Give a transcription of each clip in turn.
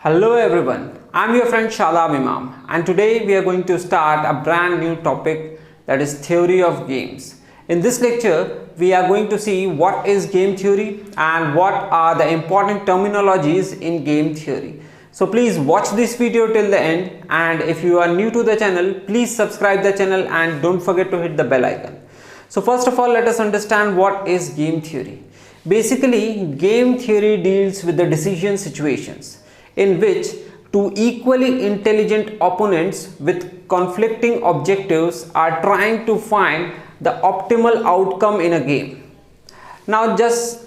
Hello everyone, I'm your friend Shadab Imam and today we are going to start a brand new topic, that is theory of games. In this lecture, we are going to see what is game theory and what are the important terminologies in game theory. So please watch this video till the end, and if you are new to the channel, please subscribe the channel and don't forget to hit the bell icon. So first of all, let us understand what is game theory. Basically, game theory deals with the decision situations in which two equally intelligent opponents with conflicting objectives are trying to find the optimal outcome in a game. Now just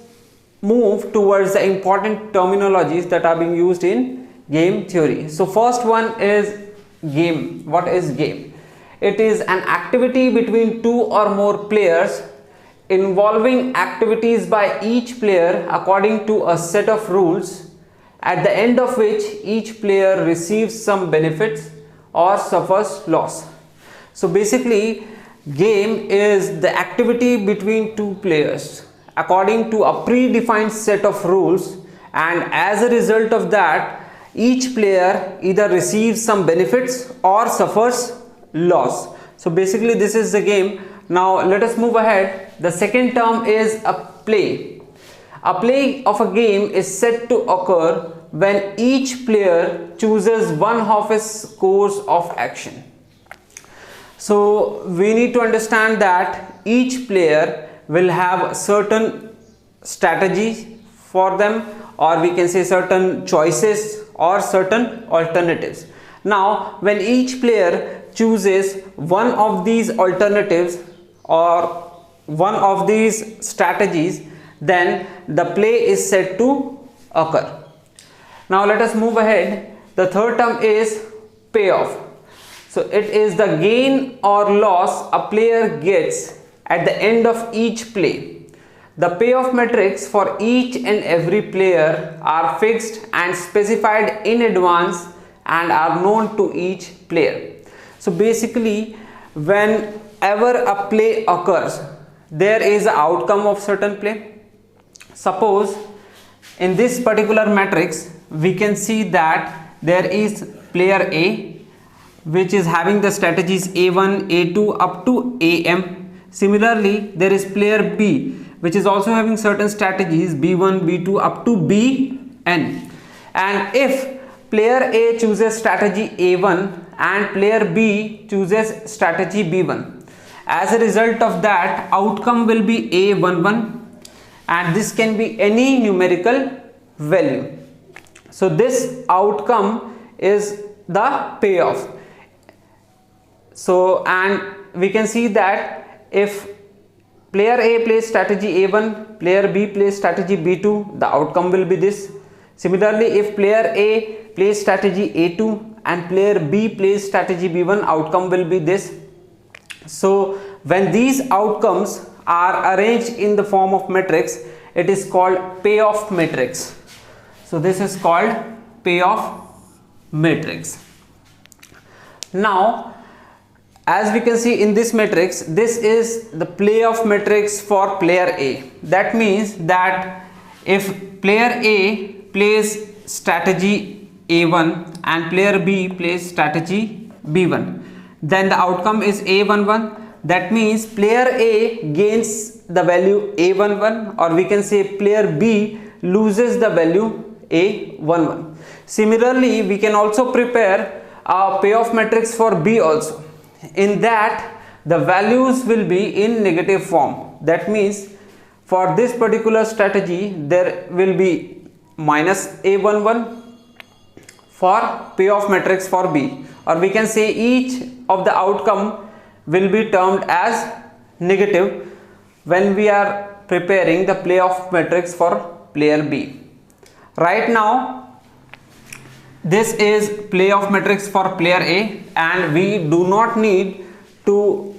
move towards the important terminologies that are being used in game theory. So first one is game. What is game? It is an activity between two or more players involving activities by each player according to a set of rules, at the end of which each player receives some benefits or suffers loss. So basically, game is the activity between two players according to a predefined set of rules, and as a result of that, each player either receives some benefits or suffers loss. So basically this is the game. Now let us move ahead. The second term is a play. A play of a game is said to occur when each player chooses one of his course of action. So we need to understand that each player will have certain strategies for them, or we can say certain choices or certain alternatives. Now when each player chooses one of these alternatives or one of these strategies, then the play is said to occur. Now let us move ahead. The third term is payoff. So it is the gain or loss a player gets at the end of each play. The payoff metrics for each and every player are fixed and specified in advance and are known to each player. So basically, whenever a play occurs, there is an outcome of certain play. Suppose in this particular matrix, we can see that there is player A, which is having the strategies A1, A2 up to AM. Similarly, there is player B, which is also having certain strategies B1, B2 up to Bn. And if player A chooses strategy A1 and player B chooses strategy B1, as a result of that, outcome will be A11, and this can be any numerical value. So this outcome is the payoff. So, and we can see that if player A plays strategy A1, player B plays strategy B2, the outcome will be this. Similarly, if player A plays strategy A2 and player B plays strategy B1, outcome will be this. So when these outcomes are arranged in the form of matrix, it is called payoff matrix. So this is called payoff matrix. Now as we can see in this matrix, this is the payoff matrix for player A. That means that if player A plays strategy A1 and player B plays strategy B1, then the outcome is A11. That means player A gains the value A11, or we can say player B loses the value A11. Similarly, we can also prepare a payoff matrix for B also. In that, the values will be in negative form. That means for this particular strategy, there will be minus A11 for payoff matrix for B, or we can say each of the outcome will be termed as negative when we are preparing the payoff matrix for player B. Right now, this is payoff matrix for player A, and we do not need to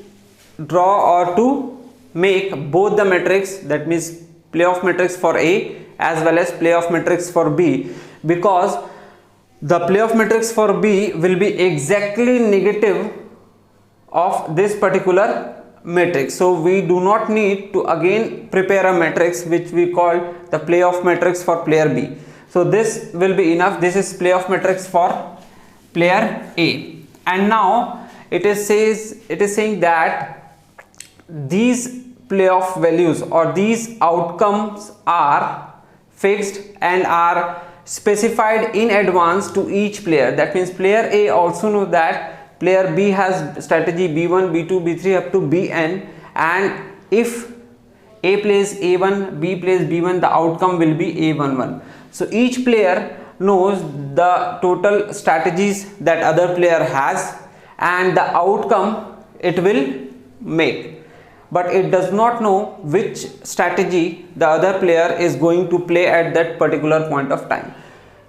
draw or to make both the matrix, that means payoff matrix for A as well as payoff matrix for B, because the payoff matrix for B will be exactly negative of this particular matrix. So we do not need to again prepare a matrix which we call the payoff matrix for player B. So this will be enough. This is payoff matrix for player A. And now it is saying that these payoff values or these outcomes are fixed and are specified in advance to each player. That means player A also know that player B has strategy B1, B2, B3 up to Bn, and if A plays A1, B plays B1, the outcome will be A11. So each player knows the total strategies that other player has and the outcome it will make, but it does not know which strategy the other player is going to play at that particular point of time.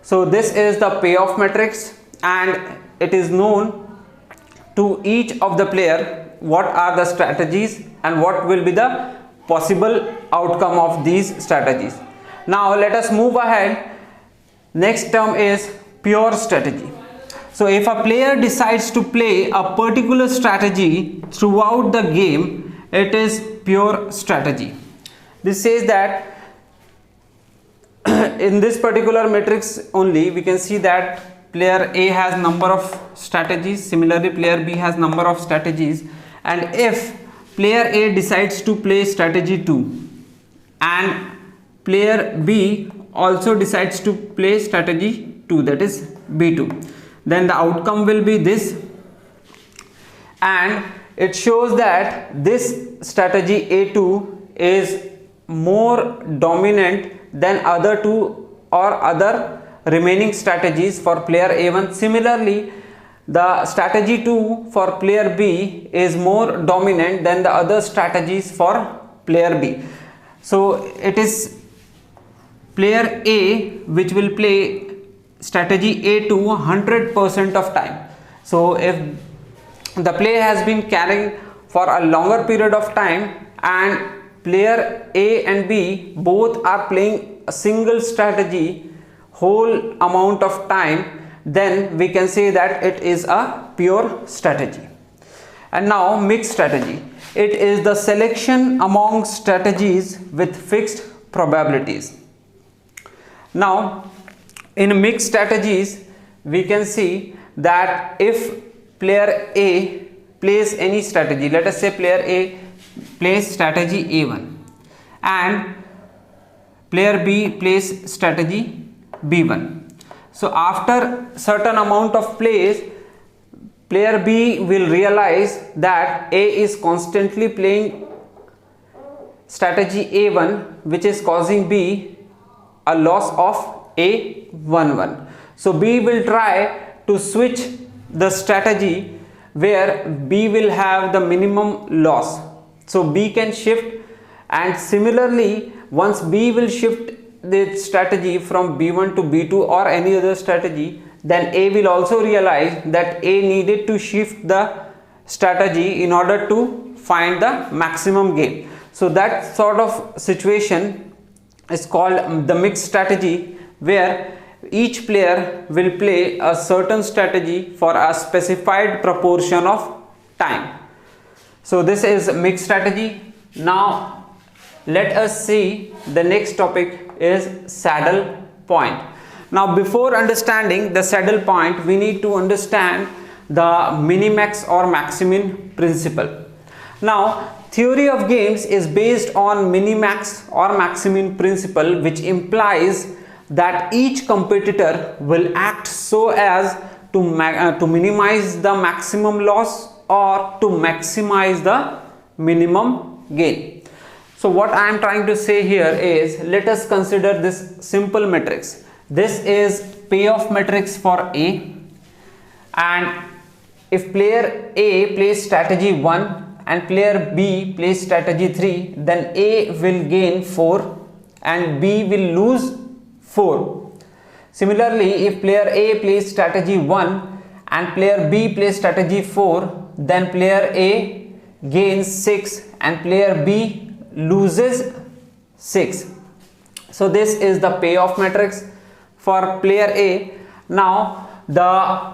So this is the payoff matrix, and it is known to each of the player what are the strategies and what will be the possible outcome of these strategies. Now let us move ahead. Next term is pure strategy. So if a player decides to play a particular strategy throughout the game, it is pure strategy. This says that in this particular matrix only we can see that player A has number of strategies, similarly player B has number of strategies, and if player A decides to play strategy 2 and player B also decides to play strategy 2, that is B2, then the outcome will be this, and it shows that this strategy A2 is more dominant than other two or other remaining strategies for player A1. Similarly, the strategy 2 for player B is more dominant than the other strategies for player B. So it is player A which will play strategy A2 100% of time. So if the play has been carrying for a longer period of time and player A and B both are playing a single strategy whole amount of time, then we can say that it is a pure strategy. And now mixed strategy. It is the selection among strategies with fixed probabilities. Now in mixed strategies we can see that if player A plays any strategy, let us say player A plays strategy A1 and player B plays strategy B1. So after certain amount of plays, player B will realize that A is constantly playing strategy A1, which is causing B a loss of A11. So B will try to switch the strategy where B will have the minimum loss. So B can shift, and similarly once B will shift the strategy from B1 to B2 or any other strategy, then A will also realize that A needed to shift the strategy in order to find the maximum gain. So that sort of situation is called the mixed strategy, where each player will play a certain strategy for a specified proportion of time. So this is mixed strategy. Now let us see the next topic is saddle point. Now before understanding the saddle point, we need to understand the minimax or maximin principle. Now theory of games is based on minimax or maximin principle, which implies that each competitor will act so as to minimize the maximum loss or to maximize the minimum gain. So what I am trying to say here is, let us consider this simple matrix. This is payoff matrix for A, and if player A plays strategy 1 and player B plays strategy 3, then A will gain 4 and B will lose 4. Similarly, if player A plays strategy 1 and player B plays strategy 4, then player A gains 6 and player B loses 6. So this is the payoff matrix for player A. Now the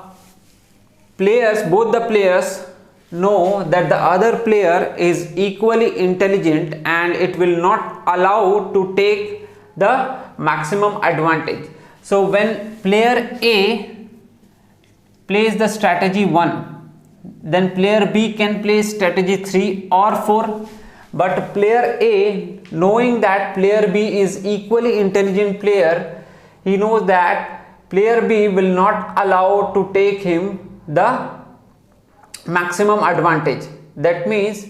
players, both the players know that the other player is equally intelligent and it will not allow to take the maximum advantage. So when player A plays the strategy 1, then player B can play strategy 3 or 4. But player A, knowing that player B is equally intelligent player, he knows that player B will not allow to take him the maximum advantage. That means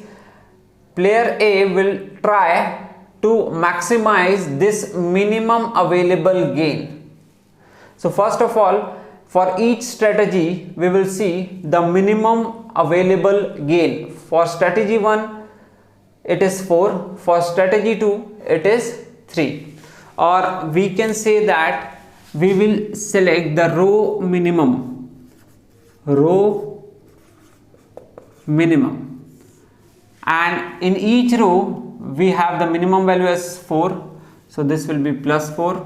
player A will try to maximize this minimum available gain. So first of all, for each strategy we will see the minimum available gain. For strategy 1 it is 4, for strategy 2 it is 3, or we can say that we will select the row minimum, and in each row we have the minimum value as 4, so this will be plus 4,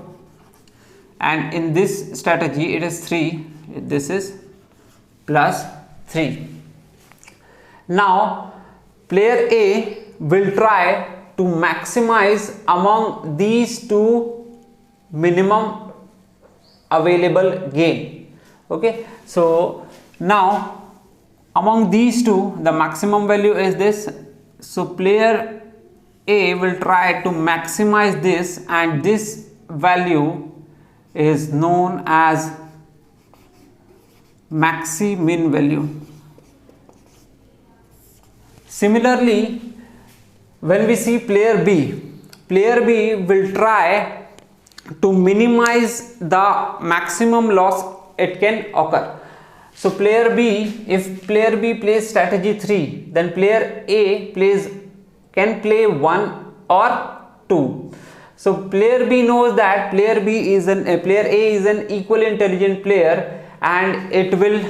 and in this strategy it is 3, this is plus 3. Now player A will try to maximize among these two minimum available gain. Okay, so now among these two the maximum value is this, so player A will try to maximize this, and this value is known as maxi-min value. Similarly, when we see player B will try to minimize the maximum loss it can occur. So player B, if player B plays strategy 3, then player A can play 1 or 2. So player B knows that player A is an equally intelligent player, and it will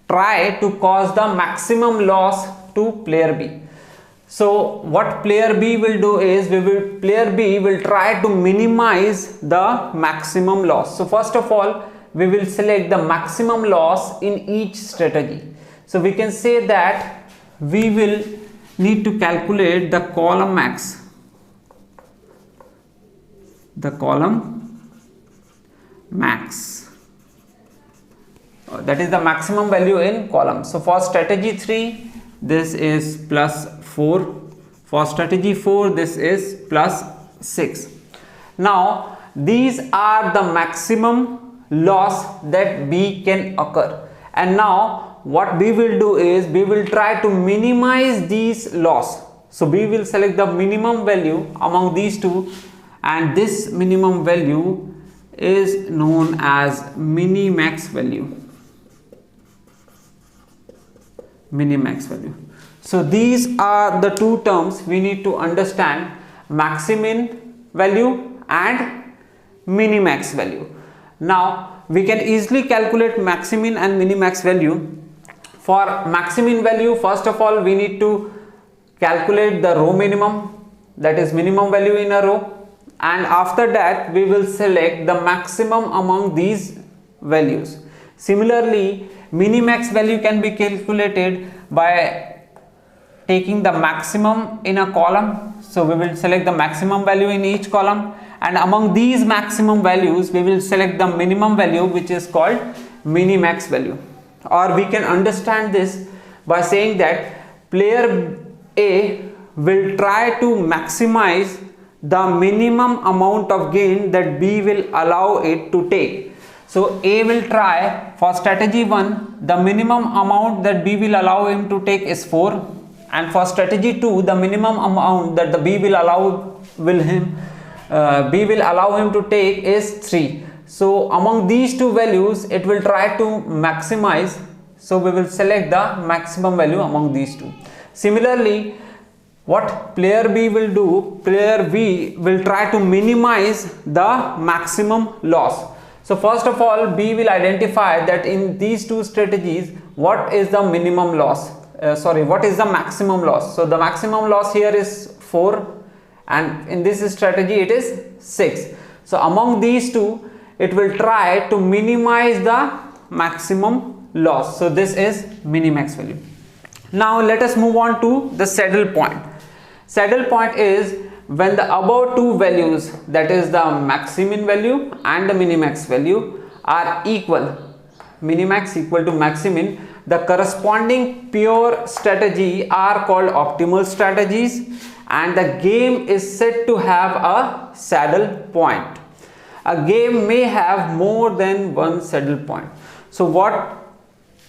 try to cause the maximum loss to player B. So what player B will do is player B will try to minimize the maximum loss. So first of all we will select the maximum loss in each strategy. So we can say that we will need to calculate the column max, that is the maximum value in column. So for strategy 3 this is plus 4, for strategy 4 this is plus 6. Now these are the maximum loss that B can occur, and now what B will do is B will try to minimize these loss. So B will select the minimum value among these two, and this minimum value is known as minimax value. So these are the two terms we need to understand: maximin value and minimax value. Now we can easily calculate maximin and minimax value. For maximin value, first of all we need to calculate the row minimum, that is minimum value in a row, and after that we will select the maximum among these values. Similarly, minimax value can be calculated by taking the maximum in a column. So we will select the maximum value in each column, and among these maximum values we will select the minimum value, which is called minimax value. Or we can understand this by saying that player A will try to maximize the minimum amount of gain that B will allow it to take. So A will try, for strategy 1 the minimum amount that B will allow him to take is 4, and for strategy 2 the minimum amount that the B will allow him to take is 3. So among these two values it will try to maximize, so we will select the maximum value among these two. Similarly, what player B will do, player B will try to minimize the maximum loss. So first of all B will identify that in these two strategies what is the minimum loss, what is the maximum loss. So the maximum loss here is 4, and in this strategy it is 6. So among these two it will try to minimize the maximum loss. So this is minimax value. Now let us move on to the saddle point. Saddle point is when the above two values, that is the maximum value and the minimax value, are equal, minimax equal to maximum, the corresponding pure strategy are called optimal strategies, and the game is said to have a saddle point. A game may have more than one saddle point. So what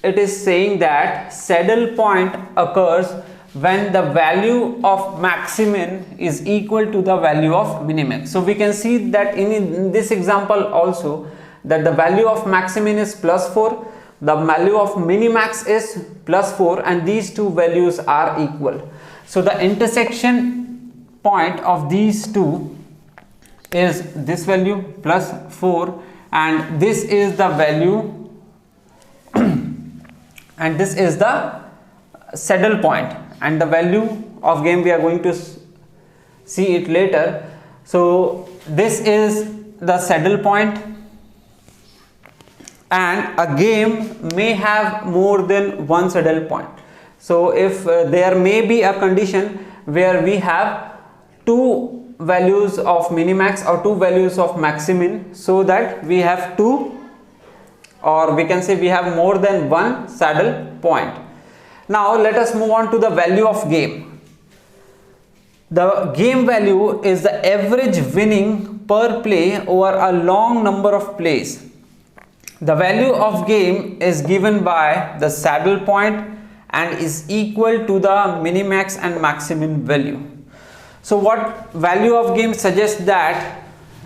it is saying, that saddle point occurs when the value of maximum is equal to the value of minimax. So we can see that in this example also, that the value of maximum is +4, the value of minimax is +4, and these two values are equal. So the intersection point of these two is this value +4, and this is the value and this is the saddle point, and the value of game we are going to see it later. So this is the saddle point, and a game may have more than one saddle point. So if there may be a condition where we have two values of minimax or two values of maximum, so that we have two, or we can say we have more than one saddle point. Now let us move on to the value of game. The game value is the average winning per play over a long number of plays. The value of game is given by the saddle point and is equal to the minimax and maximum value. So what value of game suggests that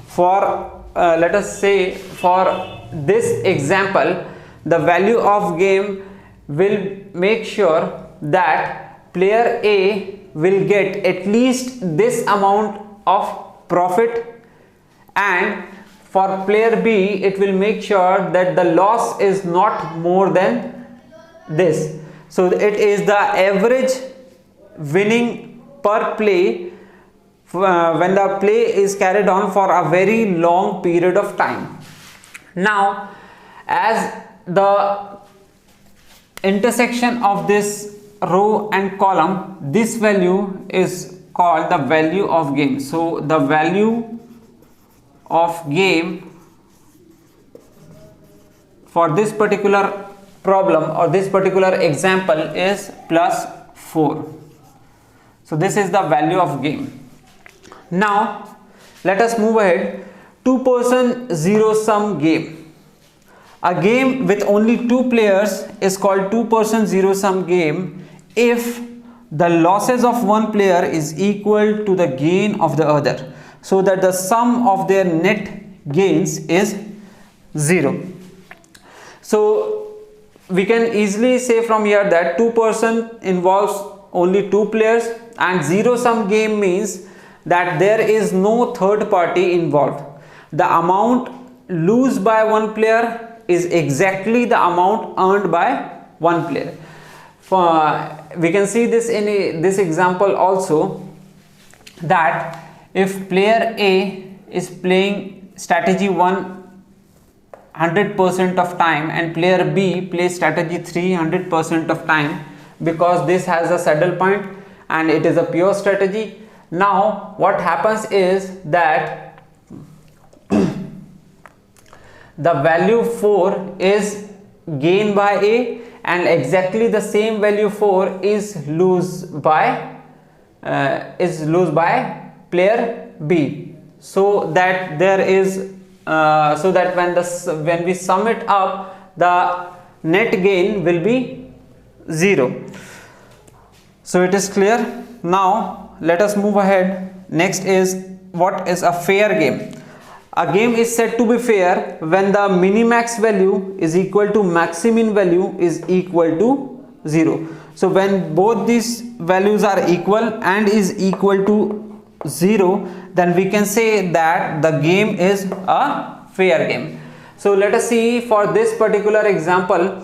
for let us say for this example, the value of game will make sure that player A will get at least this amount of profit, and for player B it will make sure that the loss is not more than this. So it is the average winning per play when the play is carried on for a very long period of time. Now, as the intersection of this row and column, this value is called the value of game. So the value of game for this particular problem or this particular example is +4. So this is the value of game. Now let us move ahead. Two-person zero-sum game. A game with only two players is called two-person zero-sum game if the losses of one player is equal to the gain of the other, so that the sum of their net gains is 0. So we can easily say from here that two-person involves only two players, and zero-sum game means that there is no third party involved. The amount lost by one player is exactly the amount earned by one player. We can see this in this example also, that if player A is playing strategy 100% of time and player B plays strategy 300% of time, because this has a saddle point and it is a pure strategy. Now what happens is that the value 4 is gained by A, and exactly the same value 4 is lost by player B, so that there is so that when we sum it up, the net gain will be 0. So it is clear. Now let us move ahead. Next is, what is a fair game? A game is said to be fair when the minimax value is equal to maximum value is equal to 0. So when both these values are equal and is equal to 0, then we can say that the game is a fair game. So let us see, for this particular example,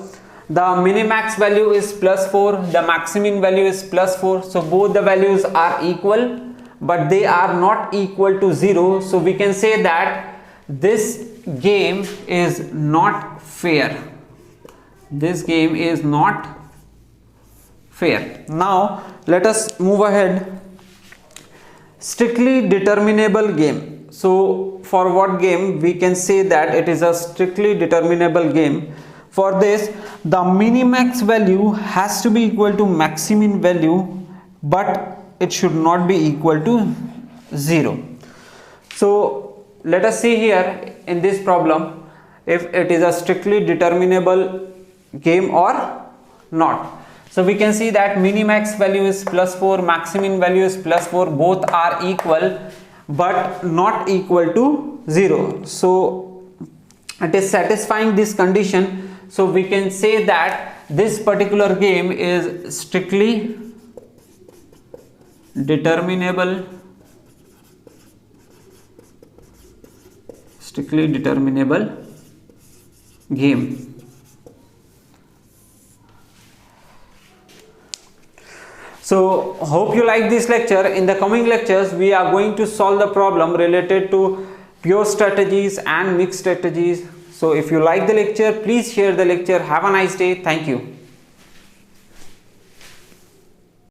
the minimax value is +4, the maximum value is +4. So both the values are equal, but they are not equal to 0. So we can say that this game is not fair. This game is not fair. Now let us move ahead. strictly determinable game. So for what game we can say that it is a strictly determinable game? For this, the minimax value has to be equal to maximum value, but it should not be equal to 0. So let us see here in this problem if it is a strictly determinable game or not. So we can see that minimax value is +4, maximum value is +4, both are equal but not equal to 0. So it is satisfying this condition. So we can say that this particular game is strictly determinable game. So hope you like this lecture. In the coming lectures we are going to solve the problem related to pure strategies and mixed strategies. So if you like the lecture, please share the lecture. Have a nice day. Thank you.